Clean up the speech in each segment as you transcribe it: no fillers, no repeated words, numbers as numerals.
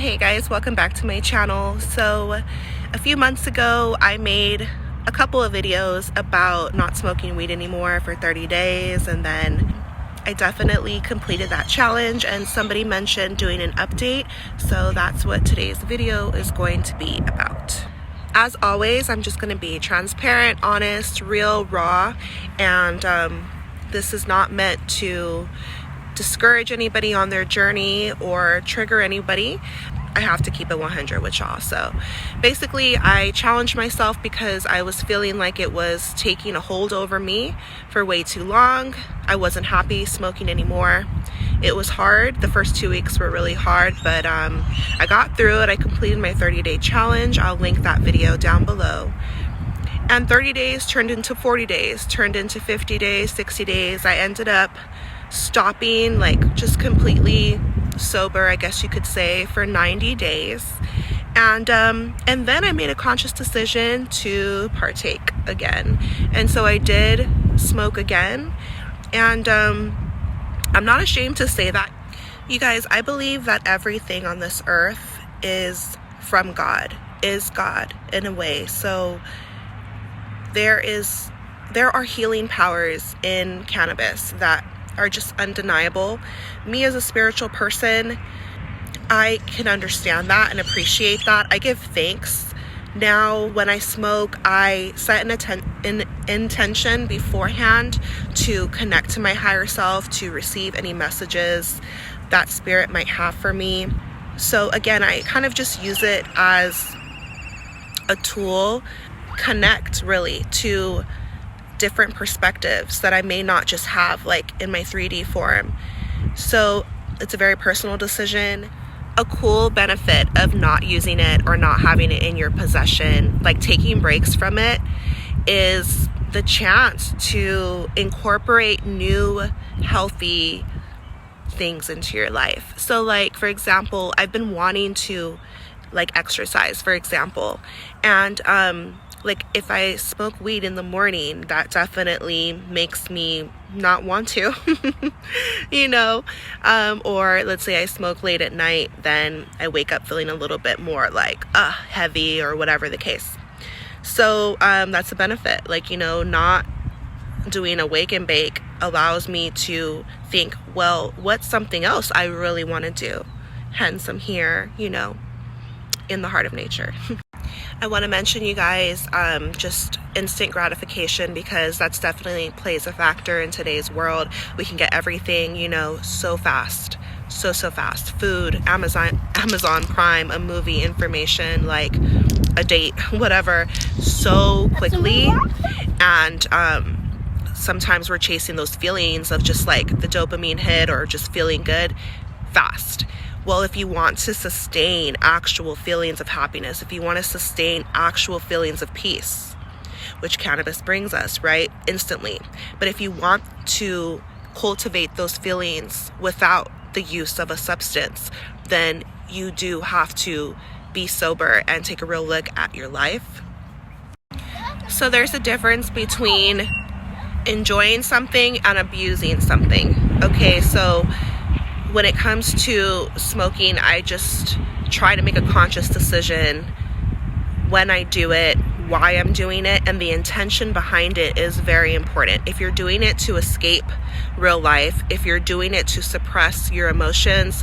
Hey guys, welcome back to my channel. So a few months ago I made a couple of videos about not smoking weed anymore for 30 days, and then I definitely completed that challenge and somebody mentioned doing an update, so that's what today's video is going to be about. As always, I'm just going to be transparent, honest, real, raw, and this is not meant to discourage anybody on their journey or trigger anybody. I have to keep it 100 with y'all. So basically I challenged myself because I was feeling like it was taking a hold over me for way too long. I wasn't happy smoking anymore. It was hard. The first 2 weeks were really hard, but I got through it. I completed my 30-day challenge. I'll link that video down below. And 30 days turned into 40 days, turned into 50 days, 60 days. I ended up stopping, like just completely sober, I guess you could say, for 90 days. And then I made a conscious decision to partake again. And so I did smoke again. And I'm not ashamed to say that. You guys, I believe that everything on this earth is from God, is God in a way. So there are healing powers in cannabis that are just undeniable. Me as a spiritual person, I can understand that and appreciate that. I give thanks. Now when I smoke, I set an intention beforehand to connect to my higher self, to receive any messages that spirit might have for me. So again, I kind of just use it as a tool, connect really to different perspectives that I may not just have like in my 3D form. So it's a very personal decision. A cool benefit of not using it or not having it in your possession, like taking breaks from it, is the chance to incorporate new healthy things into your life. So like, for example, I've been wanting to like exercise, for example, and like if I smoke weed in the morning, that definitely makes me not want to, you know, or let's say I smoke late at night, then I wake up feeling a little bit more like heavy or whatever the case. So that's a benefit. Like, you know, not doing a wake and bake allows me to think, well, what's something else I really want to do? Hence I'm here, you know, in the heart of nature. I want to mention, you guys, just instant gratification, because that's definitely plays a factor in today's world. We can get everything, you know, so fast, so fast. Food, Amazon Prime, a movie, information, like a date, whatever, so quickly. And sometimes we're chasing those feelings of just like the dopamine hit or just feeling good fast. Well, if you want to sustain actual feelings of happiness, if you want to sustain actual feelings of peace, which cannabis brings us, right, instantly. But if you want to cultivate those feelings without the use of a substance, then you do have to be sober and take a real look at your life. So there's a difference between enjoying something and abusing something. Okay, so when it comes to smoking, I just try to make a conscious decision when I do it, why I'm doing it, and the intention behind it is very important. If you're doing it to escape real life, if you're doing it to suppress your emotions,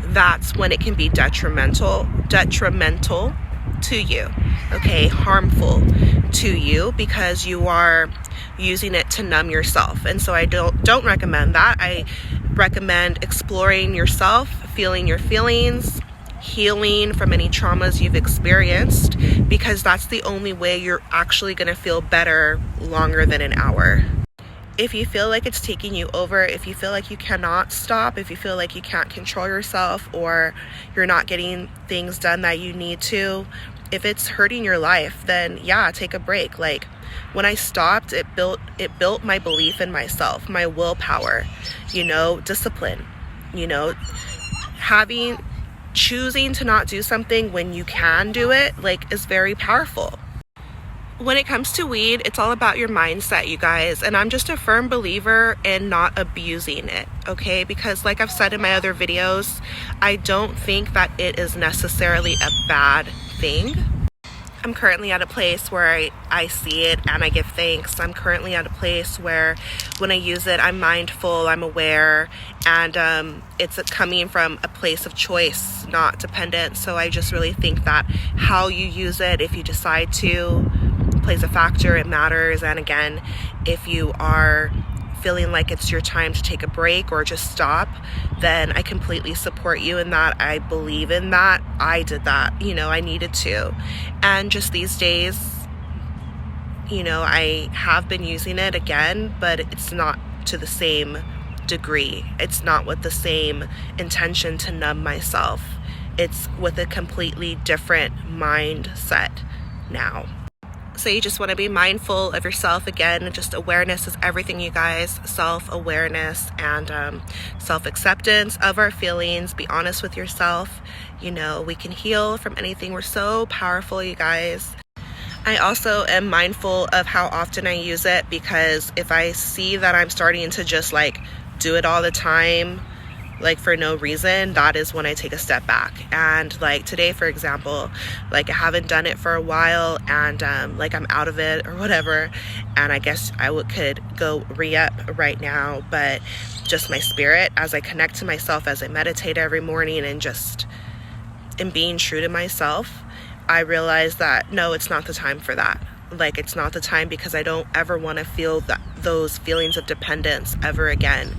that's when it can be detrimental to you, okay, harmful to you, because you are using it to numb yourself. And so I don't recommend that. I recommend exploring yourself, feeling your feelings, healing from any traumas you've experienced, because that's the only way you're actually going to feel better longer than an hour. If you feel like it's taking you over, if you feel like you cannot stop, if you feel like you can't control yourself, or you're not getting things done that you need to, if it's hurting your life, then yeah, take a break. Like when I stopped, it built my belief in myself, my willpower, you know, discipline, you know, choosing to not do something when you can do it, like, is very powerful. When it comes to weed, it's all about your mindset, you guys, and I'm just a firm believer in not abusing it, okay? Because like I've said in my other videos, I don't think that it is necessarily a bad thing. I'm currently at a place where I see it and I give thanks. I'm currently at a place where when I use it, I'm mindful, I'm aware, and it's coming from a place of choice, not dependence. So I just really think that how you use it, if you decide to, plays a factor. It matters. And again, if you are feeling like it's your time to take a break or just stop, then I completely support you in that. I believe in that. I did that, you know, I needed to. And just these days, you know, I have been using it again, but it's not to the same degree. It's not with the same intention to numb myself. It's with a completely different mindset now. So you just want to be mindful of yourself again. Just awareness is everything, you guys. Self-awareness and self-acceptance of our feelings. Be honest with yourself. You know, we can heal from anything. We're so powerful, you guys. I also am mindful of how often I use it, because if I see that I'm starting to just like do it all the time, like for no reason, that is when I take a step back. And like today, for example, like I haven't done it for a while, and like I'm out of it or whatever, and I guess I could go re-up right now, but just my spirit, as I connect to myself, as I meditate every morning and just in being true to myself, I realize that no, it's not the time for that. Like, it's not the time, because I don't ever want to feel those feelings of dependence ever again.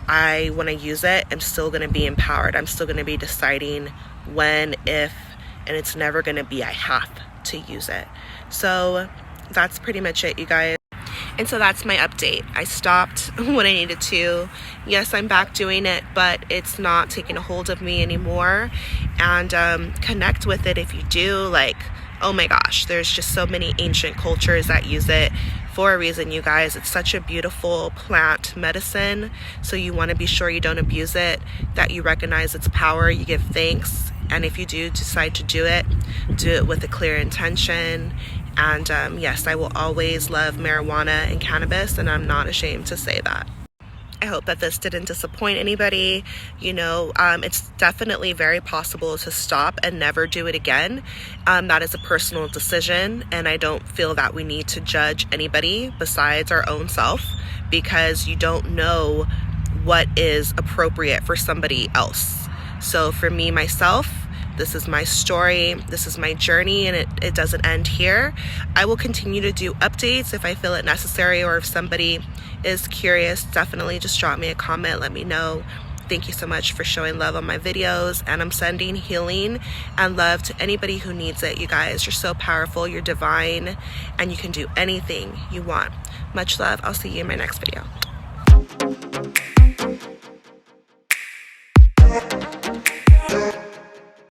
When I use it, I'm still going to be empowered. I'm still going to be deciding when, if, and it's never going to be I have to use it. So that's pretty much it, you guys. And so that's my update. I stopped when I needed to. Yes, I'm back doing it, but it's not taking a hold of me anymore. And connect with it if you do. Like, oh my gosh, there's just so many ancient cultures that use it for a reason, you guys. It's such a beautiful plant medicine. So you want to be sure you don't abuse it, that you recognize its power, you give thanks. And if you do decide to do it with a clear intention. And yes, I will always love marijuana and cannabis, and I'm not ashamed to say that. I hope that this didn't disappoint anybody. You know, it's definitely very possible to stop and never do it again. That is a personal decision, and I don't feel that we need to judge anybody besides our own self, because you don't know what is appropriate for somebody else. So for me, myself, this is my story, this is my journey, and it doesn't end here. I will continue to do updates if I feel it necessary, or if somebody is curious, definitely just drop me a comment, let me know. Thank you so much for showing love on my videos, and I'm sending healing and love to anybody who needs it. You guys, you're so powerful, you're divine, and you can do anything you want. Much love. I'll see you in my next video.